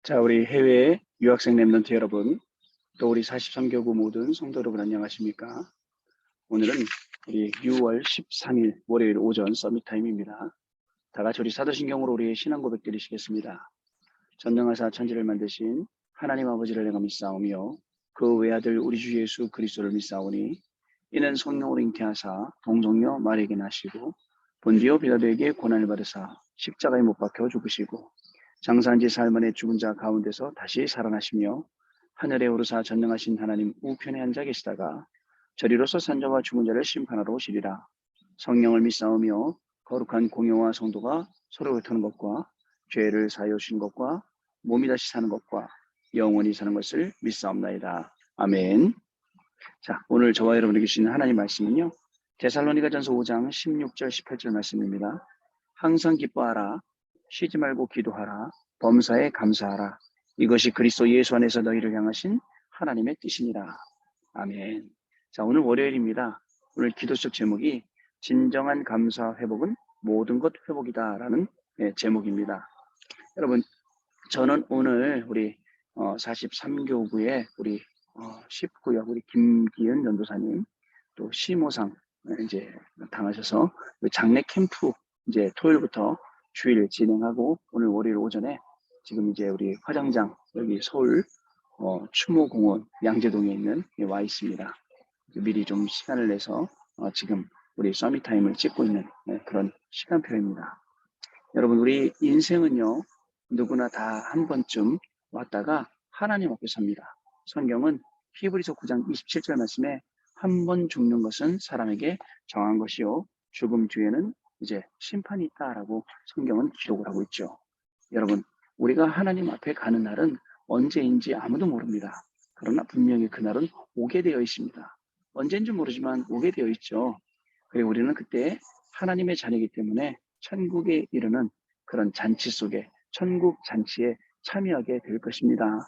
자, 우리 해외 유학생 랩런트 여러분, 또 우리 43교구 모든 성도 여러분 안녕하십니까? 오늘은 우리 6월 13일 월요일 오전 서밋 타임입니다. 다 같이 우리 사도신경으로 우리의 신앙 고백 드리시겠습니다. 전능하사 천지를 만드신 하나님 아버지를 내가 믿사오며 그 외아들 우리 주 예수 그리스도를 믿사오니 이는 성령으로 잉태하사 동정녀 마리에게 나시고 본디오 빌라도에게 고난을 받으사 십자가에 못 박혀 죽으시고 장사한 지 사흘 만에 죽은 자 가운데서 다시 살아나시며 하늘에 오르사 전능하신 하나님 우편에 앉아 계시다가 저리로서 산자와 죽은 자를 심판하러 오시리라. 성령을 믿사오며 거룩한 공예와 성도가 서로 흩트는 것과 죄를 사하여 주신 것과 몸이 다시 사는 것과 영원히 사는 것을 믿사옵나이다. 아멘. 자, 오늘 저와 여러분에게 주신 하나님 말씀은요, 데살로니가전서 5장 16절 18절 말씀입니다. 항상 기뻐하라, 쉬지 말고 기도하라, 범사에 감사하라. 이것이 그리스도 예수 안에서 너희를 향하신 하나님의 뜻이니라. 아멘. 자, 오늘 월요일입니다. 오늘 기도적 제목이 진정한 감사 회복은 모든 것 회복이다 라는 제목입니다. 여러분, 저는 오늘 우리 43교구의 우리 19역 우리 김기은 전도사님 또 시모상 이제 당하셔서 장례 캠프 이제 토요일부터 주일 진행하고 오늘 월요일 오전에 지금 이제 우리 화장장 여기 서울 추모공원 양재동에 있는 와 있습니다. 미리 좀 시간을 내서 지금 우리 서밋타임을 찍고 있는 그런 시간표입니다. 여러분, 우리 인생은요, 누구나 다 한 번쯤 왔다가 하나님 앞에 섭니다. 성경은 히브리서 9장 27절 말씀에 한 번 죽는 것은 사람에게 정한 것이요, 죽음 뒤에는 이제 심판이 있다라고 성경은 기록을 하고 있죠. 여러분, 우리가 하나님 앞에 가는 날은 언제인지 아무도 모릅니다. 그러나 분명히 그날은 오게 되어 있습니다. 언제인지 모르지만 오게 되어 있죠. 그리고 우리는 그때 하나님의 자녀이기 때문에 천국에 이르는 그런 잔치 속에 천국 잔치에 참여하게 될 것입니다.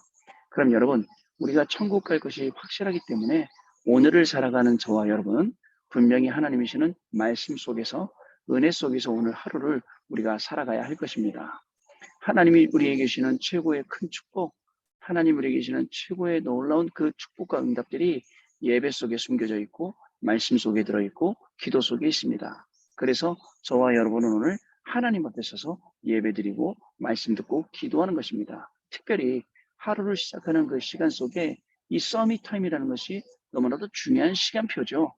그럼 여러분, 우리가 천국 갈 것이 확실하기 때문에 오늘을 살아가는 저와 여러분은 분명히 하나님이시는 말씀 속에서 은혜 속에서 오늘 하루를 우리가 살아가야 할 것입니다. 하나님이 우리에게 주시는 최고의 큰 축복, 하나님 우리에게 주시는 최고의 놀라운 그 축복과 응답들이 예배 속에 숨겨져 있고 말씀 속에 들어있고 기도 속에 있습니다. 그래서 저와 여러분은 오늘 하나님 앞에 서서 예배드리고 말씀 듣고 기도하는 것입니다. 특별히 하루를 시작하는 그 시간 속에 이 서밋 타임이라는 것이 너무나도 중요한 시간표죠.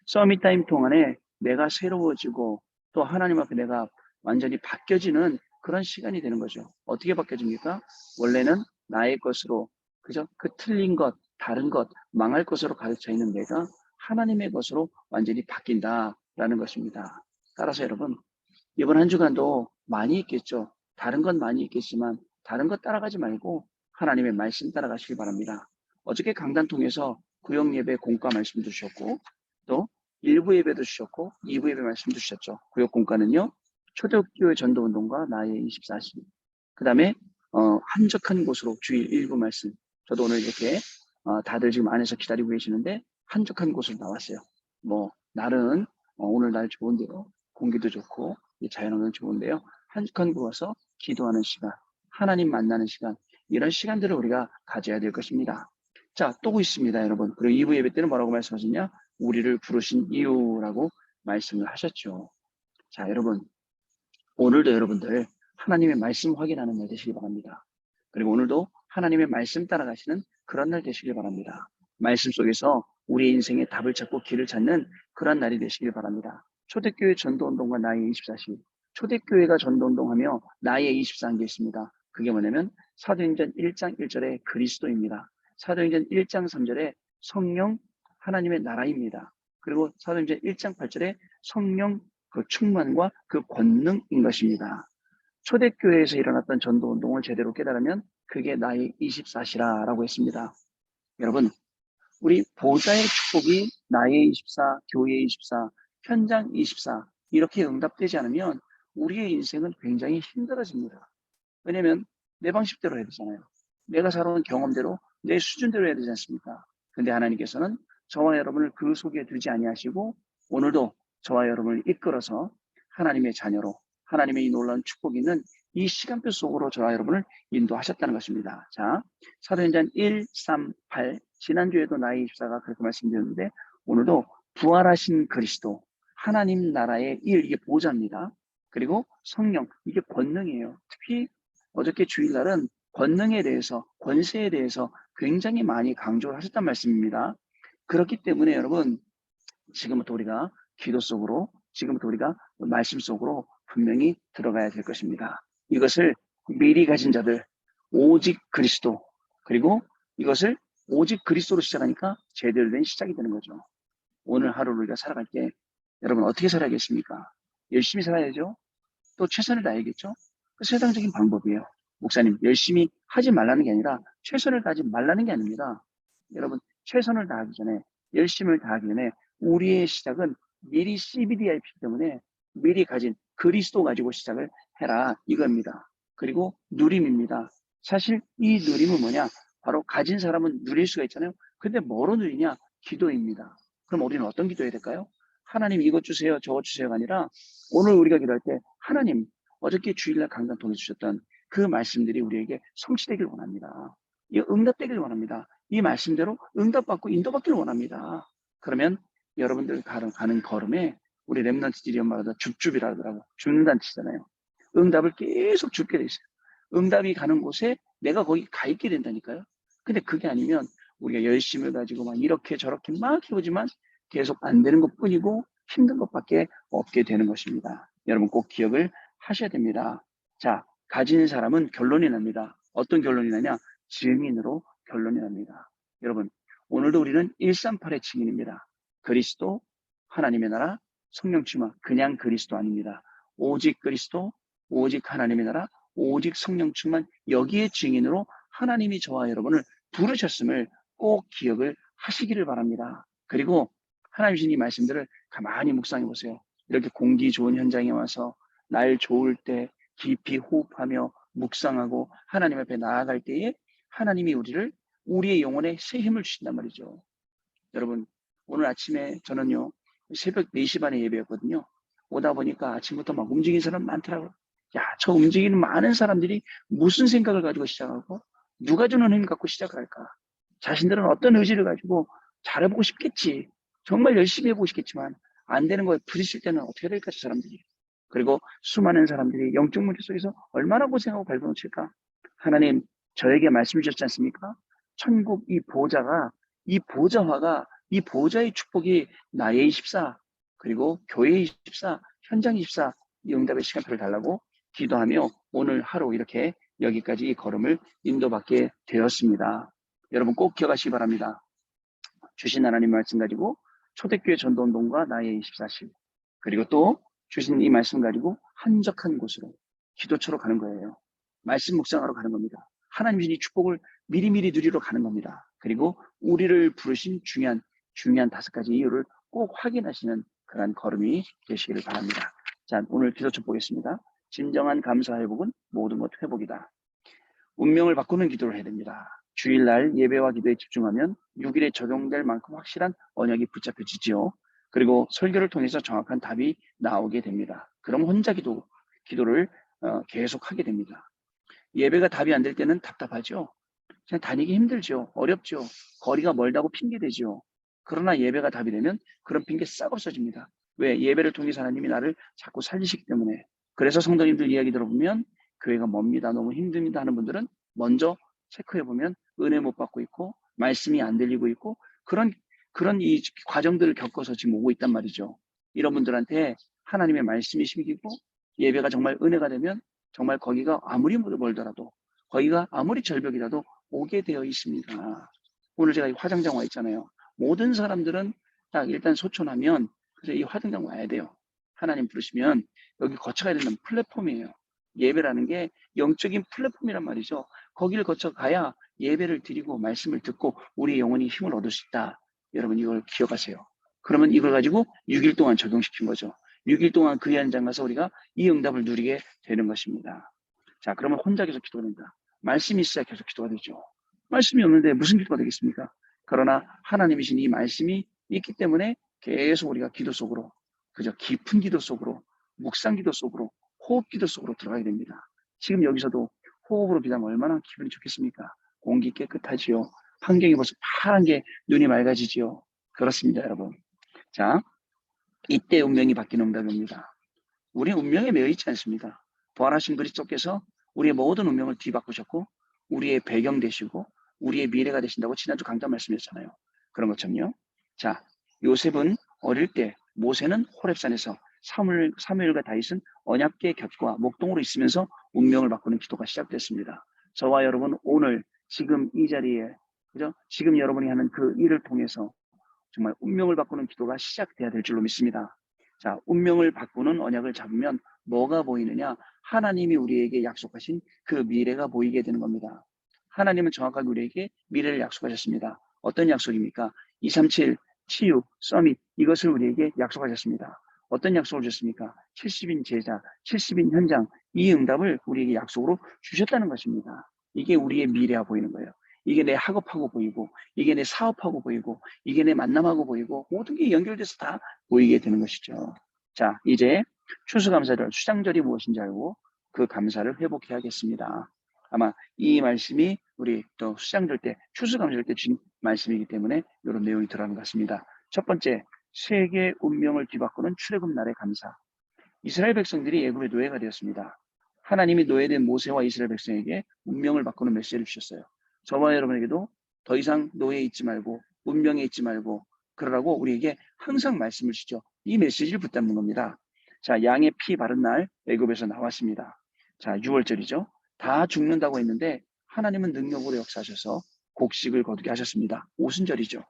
서밋 타임 동안에 내가 새로워지고 또 하나님 앞에 내가 완전히 바뀌어지는 그런 시간이 되는 거죠. 어떻게 바뀌어집니까? 원래는 나의 것으로 그죠? 그 틀린 것, 다른 것, 망할 것으로 가르쳐 있는 내가 하나님의 것으로 완전히 바뀐다라는 것입니다. 따라서 여러분, 이번 한 주간도 많이 있겠죠. 다른 건 많이 있겠지만 다른 것 따라가지 말고 하나님의 말씀 따라가시기 바랍니다. 어저께 강단 통해서 구역 예배 공과 말씀도 주셨고 또 1부 예배도 주셨고 2부 예배 말씀도 주셨죠. 구역 공과는요. 초대교회 전도운동과 나의 24시 그 다음에 한적한 곳으로 주일 1부 말씀 저도 오늘 이렇게 다들 지금 안에서 기다리고 계시는데 한적한 곳으로 나왔어요. 뭐 날은 오늘 날 좋은데요. 공기도 좋고 자연환경 좋은데요. 한적한 곳 와서 기도하는 시간, 하나님 만나는 시간 이런 시간들을 우리가 가져야 될 것입니다. 자, 또 있습니다, 여러분. 그리고 2부 예배 때는 뭐라고 말씀하셨냐? 우리를 부르신 이유라고 말씀을 하셨죠. 자, 여러분. 오늘도 여러분들 하나님의 말씀 확인하는 날 되시길 바랍니다. 그리고 오늘도 하나님의 말씀 따라가시는 그런 날 되시길 바랍니다. 말씀 속에서 우리 인생의 답을 찾고 길을 찾는 그런 날이 되시길 바랍니다. 초대교회 전도운동과 나의 24시 초대교회가 전도운동하며 나의 24한 게 있습니다. 그게 뭐냐면 사도행전 1장 1절에 그리스도입니다. 사도행전 1장 3절에 성령 하나님의 나라입니다. 그리고 사도행전 1장 8절에 성령 그 충만과 그 권능인 것입니다. 초대교회에서 일어났던 전도운동을 제대로 깨달으면 그게 나의 24시라고 했습니다. 여러분, 우리 보좌의 축복이 나의 24, 교회의 24, 현장 24 이렇게 응답되지 않으면 우리의 인생은 굉장히 힘들어집니다. 왜냐하면 내 방식대로 해야 되잖아요. 내가 살아온 경험대로 내 수준대로 해야 되지 않습니까? 근데 하나님께서는 저와 여러분을 그 속에 두지 아니하시고 오늘도 저와 여러분을 이끌어서 하나님의 자녀로 하나님의 이 놀라운 축복이 있는 이 시간표 속으로 저와 여러분을 인도하셨다는 것입니다. 자, 사도행전 1, 3, 8 지난주에도 나의 24가 그렇게 말씀드렸는데 오늘도 부활하신 그리스도 하나님 나라의 일 이게 보좌입니다. 그리고 성령 이게 권능이에요. 특히 어저께 주일날은 권능에 대해서 권세에 대해서 굉장히 많이 강조를 하셨단 말씀입니다. 그렇기 때문에 여러분 지금부터 우리가 기도 속으로 지금부터 우리가 말씀 속으로 분명히 들어가야 될 것입니다. 이것을 미리 가진 자들 오직 그리스도 그리고 이것을 오직 그리스도로 시작하니까 제대로 된 시작이 되는 거죠. 오늘 하루를 우리가 살아갈 때 여러분 어떻게 살아야겠습니까? 열심히 살아야죠. 또 최선을 다해야겠죠. 그 세상적인 방법이에요. 목사님 열심히 하지 말라는 게 아니라 최선을 다하지 말라는 게 아닙니다. 여러분 최선을 다하기 전에 열심을 다하기 전에 우리의 시작은 미리 CBDI이기 때문에 미리 가진 그리스도 가지고 시작을 해라 이겁니다. 그리고 누림입니다. 사실 이 누림은 뭐냐? 바로 가진 사람은 누릴 수가 있잖아요. 근데 뭐로 누리냐? 기도입니다. 그럼 우리는 어떤 기도해야 될까요? 하나님 이것 주세요, 저것 주세요가 아니라 오늘 우리가 기도할 때 하나님 어저께 주일날 강단 통해 주셨던 그 말씀들이 우리에게 성취되길 원합니다. 이 응답되길 원합니다. 이 말씀대로 응답받고 인도받기를 원합니다. 그러면 여러분들 가는 걸음에 우리 렘넌트들이 엄마가 줍줍이라 하더라고. 줍는다는 뜻이잖아요. 응답을 계속 줍게 돼 있어요. 응답이 가는 곳에 내가 거기 가 있게 된다니까요. 근데 그게 아니면 우리가 열심을 가지고 막 이렇게 저렇게 막 해보지만 계속 안 되는 것 뿐이고 힘든 것밖에 없게 되는 것입니다. 여러분 꼭 기억을 하셔야 됩니다. 자, 가진 사람은 결론이 납니다. 어떤 결론이 나냐? 증인으로 결론이 납니다. 여러분, 오늘도 우리는 138의 증인입니다. 그리스도, 하나님의 나라, 성령 충만, 그냥 그리스도 아닙니다. 오직 그리스도, 오직 하나님의 나라, 오직 성령 충만, 여기에 증인으로 하나님이 저와 여러분을 부르셨음을 꼭 기억을 하시기를 바랍니다. 그리고 하나님 주신 이 말씀들을 가만히 묵상해 보세요. 이렇게 공기 좋은 현장에 와서 날 좋을 때 깊이 호흡하며 묵상하고 하나님 앞에 나아갈 때에 하나님이 우리의 영혼에 새 힘을 주신단 말이죠. 여러분 오늘 아침에 저는요 새벽 4시 반에 예배였거든요. 오다 보니까 아침부터 막 움직이는 사람 많더라고요. 야, 저 움직이는 많은 사람들이 무슨 생각을 가지고 시작하고 누가 주는 힘 갖고 시작을 할까? 자신들은 어떤 의지를 가지고 잘해보고 싶겠지. 정말 열심히 해보고 싶겠지만 안 되는 거에 부딪힐 때는 어떻게 될까 저 사람들이. 그리고 수많은 사람들이 영적 문제 속에서 얼마나 고생하고 발버둥 칠까. 하나님 저에게 말씀 주셨지 않습니까? 천국 이 보좌가 이 보좌화가 이 보좌의 축복이 나의 24 그리고 교회의 24 현장 24 이 응답의 시간표를 달라고 기도하며 오늘 하루 이렇게 여기까지 이 걸음을 인도받게 되었습니다. 여러분 꼭 기억하시기 바랍니다. 주신 하나님 말씀 가지고 초대교회 전도운동과 나의 24실 그리고 또 주신 이 말씀 가지고 한적한 곳으로 기도처로 가는 거예요. 말씀 묵상하러 가는 겁니다. 하나님 주신 이 축복을 미리미리 누리러 가는 겁니다. 그리고 우리를 부르신 중요한 5가지 이유를 꼭 확인하시는 그런 걸음이 되시기를 바랍니다. 자, 오늘 기도처 보겠습니다. 진정한 감사 회복은 모든 것 회복이다. 운명을 바꾸는 기도를 해야 됩니다. 주일날 예배와 기도에 집중하면 6일에 적용될 만큼 확실한 언약이 붙잡혀지지요. 그리고 설교를 통해서 정확한 답이 나오게 됩니다. 그럼 혼자 기도를 계속 하게 됩니다. 예배가 답이 안 될 때는 답답하죠. 그냥 다니기 힘들죠. 어렵죠. 거리가 멀다고 핑계대죠. 그러나 예배가 답이 되면 그런 핑계 싹 없어집니다. 왜? 예배를 통해서 하나님이 나를 자꾸 살리시기 때문에. 그래서 성도님들 이야기 들어보면 교회가 멉니다. 너무 힘듭니다 하는 분들은 먼저 체크해보면 은혜 못 받고 있고 말씀이 안 들리고 있고 그런 이 과정들을 겪어서 지금 오고 있단 말이죠. 이런 분들한테 하나님의 말씀이 심기고 예배가 정말 은혜가 되면 정말 거기가 아무리 멀더라도 거기가 아무리 절벽이라도 오게 되어 있습니다. 오늘 제가 이 화장장 와 있잖아요. 모든 사람들은 딱 일단 소천하면 그래서 이 화장장 와야 돼요. 하나님 부르시면 여기 거쳐가야 되는 플랫폼이에요. 예배라는 게 영적인 플랫폼이란 말이죠. 거기를 거쳐가야 예배를 드리고 말씀을 듣고 우리 영혼이 힘을 얻을 수 있다. 여러분 이걸 기억하세요. 그러면 이걸 가지고 6일 동안 적용시킨 거죠. 6일 동안 그 현장 가서 우리가 이 응답을 누리게 되는 것입니다. 자, 그러면 혼자 계속 기도가 된다. 말씀이 있어야 계속 기도가 되죠. 말씀이 없는데 무슨 기도가 되겠습니까? 그러나 하나님이신 이 말씀이 있기 때문에 계속 우리가 기도 속으로 그저 깊은 기도 속으로 묵상 기도 속으로 호흡 기도 속으로 들어가야 됩니다. 지금 여기서도 호흡으로 비담면 얼마나 기분이 좋겠습니까? 공기 깨끗하지요. 환경이 벌써 파란 게 눈이 맑아지지요. 그렇습니다, 여러분. 자, 이때 운명이 바뀌는 응답입니다. 우리 운명에 매여 있지 않습니까? 부활하신 그리스도께서 우리의 모든 운명을 뒤바꾸셨고 우리의 배경 되시고 우리의 미래가 되신다고 지난주 강단 말씀했잖아요. 그런 것처럼요. 자, 요셉은 어릴 때, 모세는 호렙산에서, 사무엘과 다윗은 언약궤 곁과 목동으로 있으면서 운명을 바꾸는 기도가 시작됐습니다. 저와 여러분 오늘 지금 이 자리에, 그죠? 지금 여러분이 하는 그 일을 통해서 정말 운명을 바꾸는 기도가 시작돼야 될 줄로 믿습니다. 자, 운명을 바꾸는 언약을 잡으면 뭐가 보이느냐? 하나님이 우리에게 약속하신 그 미래가 보이게 되는 겁니다. 하나님은 정확하게 우리에게 미래를 약속하셨습니다. 어떤 약속입니까? 237 치유, 서밋, 이것을 우리에게 약속하셨습니다. 어떤 약속을 줬습니까? 70인 제자, 70인 현장, 이 응답을 우리에게 약속으로 주셨다는 것입니다. 이게 우리의 미래가 보이는 거예요. 이게 내 학업하고 보이고, 이게 내 사업하고 보이고, 이게 내 만남하고 보이고, 모든 게 연결돼서 다 보이게 되는 것이죠. 자, 이제 추수감사절, 수장절이 무엇인지 알고 그 감사를 회복해야겠습니다. 아마 이 말씀이 우리 또 수장절 때, 추수감사절 때 준 말씀이기 때문에 이런 내용이 들어가는 것 같습니다. 첫 번째, 세계 운명을 뒤바꾸는 출애굽 날의 감사. 이스라엘 백성들이 애굽의 노예가 되었습니다. 하나님이 노예된 모세와 이스라엘 백성에게 운명을 바꾸는 메시지를 주셨어요. 저와 여러분에게도 더 이상 노예에 있지 말고 운명에 있지 말고 그러라고 우리에게 항상 말씀을 주죠. 이 메시지를 붙잡는 겁니다. 자, 양의 피 바른 날 애굽에서 나왔습니다. 자, 6월절이죠. 다 죽는다고 했는데 하나님은 능력으로 역사하셔서 곡식을 거두게 하셨습니다. 오순절이죠.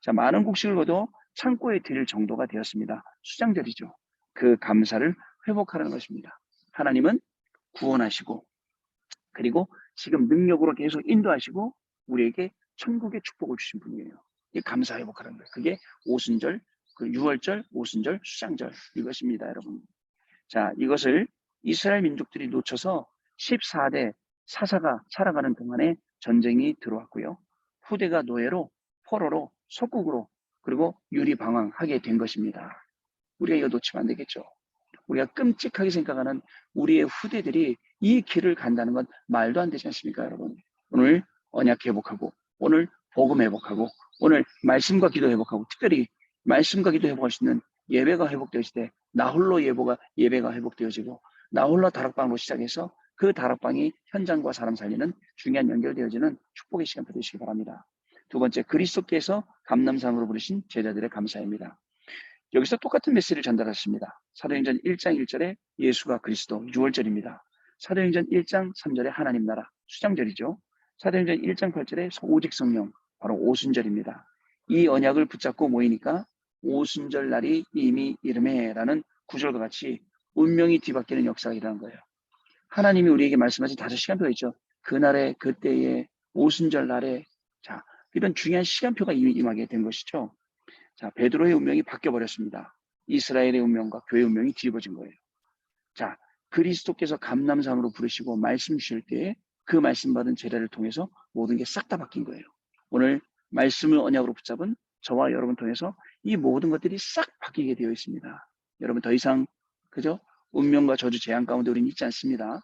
자, 많은 곡식을 거둬 창고에 드릴 정도가 되었습니다. 수장절이죠. 그 감사를 회복하라는 것입니다. 하나님은 구원하시고 그리고 지금 능력으로 계속 인도하시고 우리에게 천국의 축복을 주신 분이에요. 이 감사 회복하는 거예요. 그게 오순절, 그 6월절, 오순절, 수장절 이것입니다, 여러분. 자, 이것을 이스라엘 민족들이 놓쳐서 14대 사사가 살아가는 동안에 전쟁이 들어왔고요. 후대가 노예로, 포로로, 속국으로 그리고 유리방황하게 된 것입니다. 우리가 이거 놓치면 안 되겠죠. 우리가 끔찍하게 생각하는 우리의 후대들이 이 길을 간다는 건 말도 안 되지 않습니까, 여러분? 오늘 언약 회복하고, 오늘 복음 회복하고, 오늘 말씀과 기도 회복하고, 특별히 말씀과 기도 회복할 수 있는 예배가 회복되어질 때, 나 홀로 예배가 회복되어지고, 나 홀로 다락방으로 시작해서 그 다락방이 현장과 사람 살리는 중요한 연결되어지는 축복의 시간 되시기 바랍니다. 두 번째, 그리스도께서 감람산으로 부르신 제자들의 감사입니다. 여기서 똑같은 메시지를 전달하십니다. 사도행전 1장 1절에 예수가 그리스도 6월절입니다. 사도행전 1장 3절에 하나님 나라 수장절이죠. 사도행전 1장 8절에 오직 성령 바로 오순절입니다. 이 언약을 붙잡고 모이니까 오순절 날이 이미 이름해라는 구절과 같이 운명이 뒤바뀌는 역사가 일어난 거예요. 하나님이 우리에게 말씀하신 5시간표가 있죠. 그날에 그때에 오순절 날에 자 이런 중요한 시간표가 임하게 된 것이죠. 자, 베드로의 운명이 바뀌어버렸습니다. 이스라엘의 운명과 교회의 운명이 뒤집어진 거예요. 자, 그리스도께서 감람산으로 부르시고 말씀 주실 때에 그 말씀 받은 제자를 통해서 모든 게 싹 다 바뀐 거예요. 오늘 말씀을 언약으로 붙잡은 저와 여러분 통해서 이 모든 것들이 싹 바뀌게 되어 있습니다. 여러분 더 이상 그죠? 운명과 저주 재앙 가운데 우리는 있지 않습니다.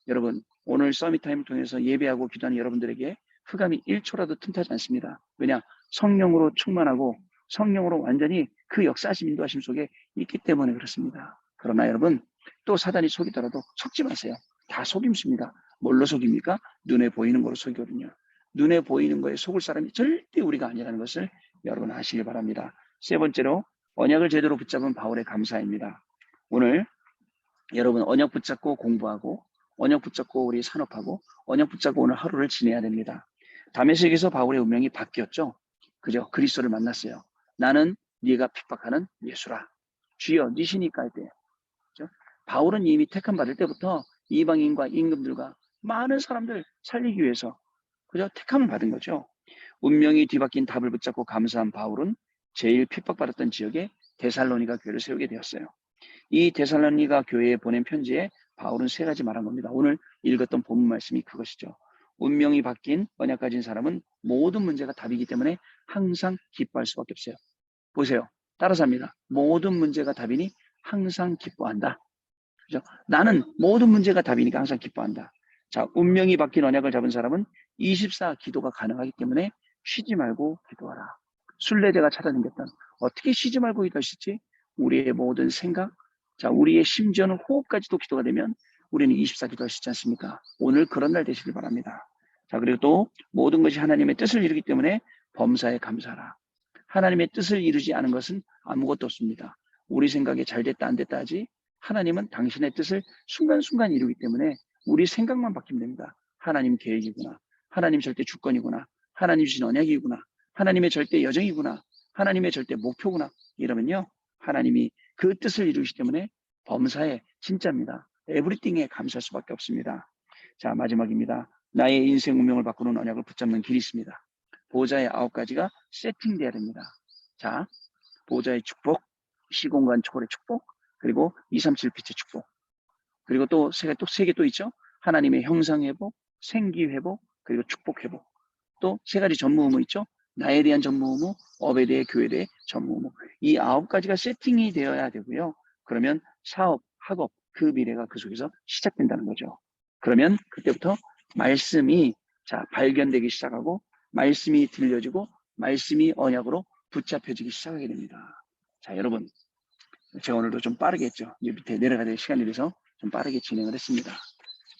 여러분 오늘 서밋타임을 통해서 예배하고 기도하는 여러분들에게 흑암이 1초라도 틈타지 않습니다. 왜냐? 성령으로 충만하고 성령으로 완전히 그 역사하심 인도하심 속에 있기 때문에 그렇습니다. 그러나 여러분 또 사단이 속이더라도 속지 마세요. 다 속임수입니다. 뭘로 속입니까? 눈에 보이는 거로 속이거든요. 눈에 보이는 거에 속을 사람이 절대 우리가 아니라는 것을 여러분 아시길 바랍니다. 세 번째로 언약을 제대로 붙잡은 바울의 감사입니다. 오늘 여러분 언약 붙잡고 공부하고 언약 붙잡고 우리 산업하고 언약 붙잡고 오늘 하루를 지내야 됩니다. 다메섹에서 바울의 운명이 바뀌었죠. 그죠? 그리스도를 만났어요. 나는 네가 핍박하는 예수라. 주여 니시니까 할 때. 그죠? 바울은 이미 택함 받을 때부터 이방인과 임금들과 많은 사람들 살리기 위해서 그죠? 택함을 받은 거죠. 운명이 뒤바뀐 답을 붙잡고 감사한 바울은 제일 핍박받았던 지역에 데살로니가 교회를 세우게 되었어요. 이 데살로니가 교회에 보낸 편지에 바울은 3가지 말한 겁니다. 오늘 읽었던 본문 말씀이 그것이죠. 운명이 바뀐 언약 가진 사람은 모든 문제가 답이기 때문에 항상 기뻐할 수밖에 없어요. 보세요. 따라서 합니다. 모든 문제가 답이니 항상 기뻐한다. 그죠? 나는 모든 문제가 답이니까 항상 기뻐한다. 자, 운명이 바뀐 언약을 잡은 사람은 24 기도가 가능하기 때문에 쉬지 말고 기도하라. 순례자가 찾아다녔던 어떻게 쉬지 말고 기도하시지? 우리의 모든 생각, 자, 우리의 심지어는 호흡까지도 기도가 되면 우리는 24 기도할 수 있지 않습니까? 오늘 그런 날 되시길 바랍니다. 자, 그리고 또 모든 것이 하나님의 뜻을 이루기 때문에 범사에 감사하라. 하나님의 뜻을 이루지 않은 것은 아무것도 없습니다. 우리 생각에 잘 됐다 안 됐다 하지 하나님은 당신의 뜻을 순간순간 이루기 때문에 우리 생각만 바뀌면 됩니다. 하나님 계획이구나. 하나님 절대 주권이구나. 하나님 주신 언약이구나. 하나님의 절대 여정이구나. 하나님의 절대 목표구나. 이러면요. 하나님이 그 뜻을 이루시기 때문에 범사에 진짜입니다. 에브리띵에 감사할 수밖에 없습니다. 자, 마지막입니다. 나의 인생 운명을 바꾸는 언약을 붙잡는 길이 있습니다. 보호자의 9가지가 세팅돼야 됩니다. 자, 보호자의 축복, 시공간 초월의 축복, 그리고 237 빛의 축복. 그리고 또 세 개 또 있죠. 하나님의 형상 회복, 생기 회복, 그리고 축복 회복. 또 세 가지 전무 의무 있죠. 나에 대한 전무 의무, 업에 대해 교회에 대해 전무 의무. 이 9가지가 세팅이 되어야 되고요. 그러면 사업, 학업, 그 미래가 그 속에서 시작된다는 거죠. 그러면 그때부터 말씀이 발견되기 시작하고 말씀이 들려지고 말씀이 언약으로 붙잡혀지기 시작하게 됩니다. 자, 여러분, 제가 오늘도 좀 빠르게 했죠. 이제 밑에 내려가야 될 시간이 돼서 좀 빠르게 진행을 했습니다.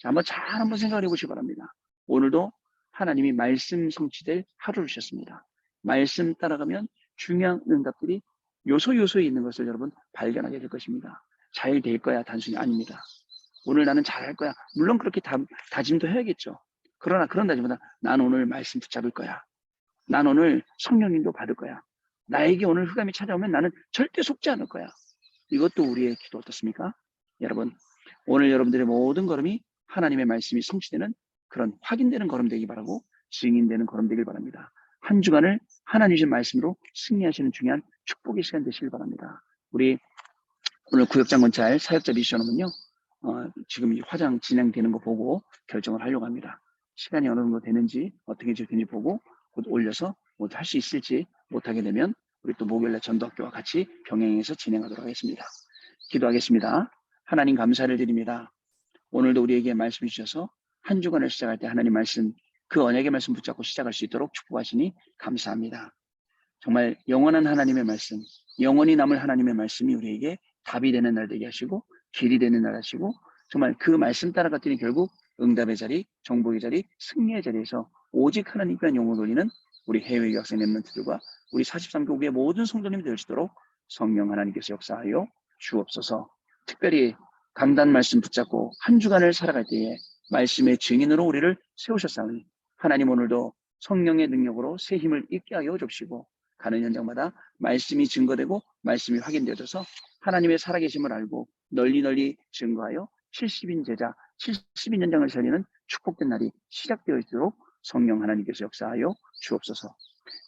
자, 한번 생각을 해보시기 바랍니다. 오늘도 하나님이 말씀 성취될 하루를 주셨습니다. 말씀 따라가면 중요한 응답들이 요소요소에 있는 것을 여러분 발견하게 될 것입니다. 잘 될 거야 단순히 아닙니다. 오늘 나는 잘할 거야. 물론 그렇게 다짐도 해야겠죠. 그러나 그런 다짐보다 난 오늘 말씀 붙잡을 거야. 난 오늘 성령님도 받을 거야. 나에게 오늘 흑암이 찾아오면 나는 절대 속지 않을 거야. 이것도 우리의 기도 어떻습니까? 여러분, 오늘 여러분들의 모든 걸음이 하나님의 말씀이 성취되는 그런 확인되는 걸음 되기 바라고 증인되는 걸음 되길 바랍니다. 한 주간을 하나님 주신 말씀으로 승리하시는 중요한 축복의 시간 되시길 바랍니다. 우리 오늘 구역장 건찰 사역자 미션은요, 지금 화장 진행되는 거 보고 결정을 하려고 합니다. 시간이 어느 정도 되는지 어떻게 되는지 보고 곧 올려서 할 수 있을지 못하게 되면 우리 또 목요일날 전도학교와 같이 병행해서 진행하도록 하겠습니다. 기도하겠습니다. 하나님 감사를 드립니다. 오늘도 우리에게 말씀 주셔서 한 주간을 시작할 때 하나님 말씀, 그 언약의 말씀 붙잡고 시작할 수 있도록 축복하시니 감사합니다. 정말 영원한 하나님의 말씀, 영원히 남을 하나님의 말씀이 우리에게 답이 되는 날 되게 하시고 길이 되는 날 하시고 정말 그 말씀 따라갔더니 결국 응답의 자리, 정복의 자리, 승리의 자리에서 오직 하나님께 영광을 돌리는 우리 해외 유학생 렘넌트들과 우리 43교구의 모든 성도님이 될 수 있도록 성령 하나님께서 역사하여 주옵소서. 특별히 강단 말씀 붙잡고 한 주간을 살아갈 때에 말씀의 증인으로 우리를 세우셨사오니 하나님 오늘도 성령의 능력으로 새 힘을 잊게 하여 주시고 가는 현장마다 말씀이 증거되고 말씀이 확인되어져서 하나님의 살아계심을 알고 널리 증거하여 70인 제자, 70인 현장을 살리는 축복된 날이 시작되어 있도록 성령 하나님께서 역사하여 주옵소서.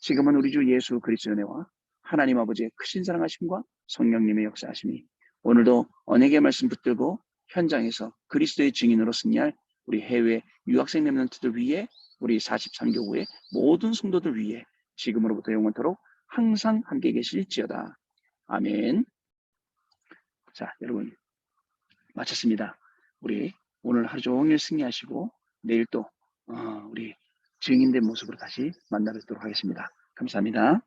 지금은 우리 주 예수 그리스도의 은혜와 하나님 아버지의 크신 사랑하심과 성령님의 역사하심이 오늘도 언약의 말씀 붙들고 현장에서 그리스도의 증인으로 승리할 우리 해외 유학생 렘넌트들 위해 우리 43교구의 모든 성도들 위해 지금으로부터 영원토록 항상 함께 계실지어다. 아멘. 자, 여러분 마쳤습니다. 우리 오늘 하루 종일 승리하시고 내일 또 우리 증인된 모습으로 다시 만나 뵙도록 하겠습니다. 감사합니다.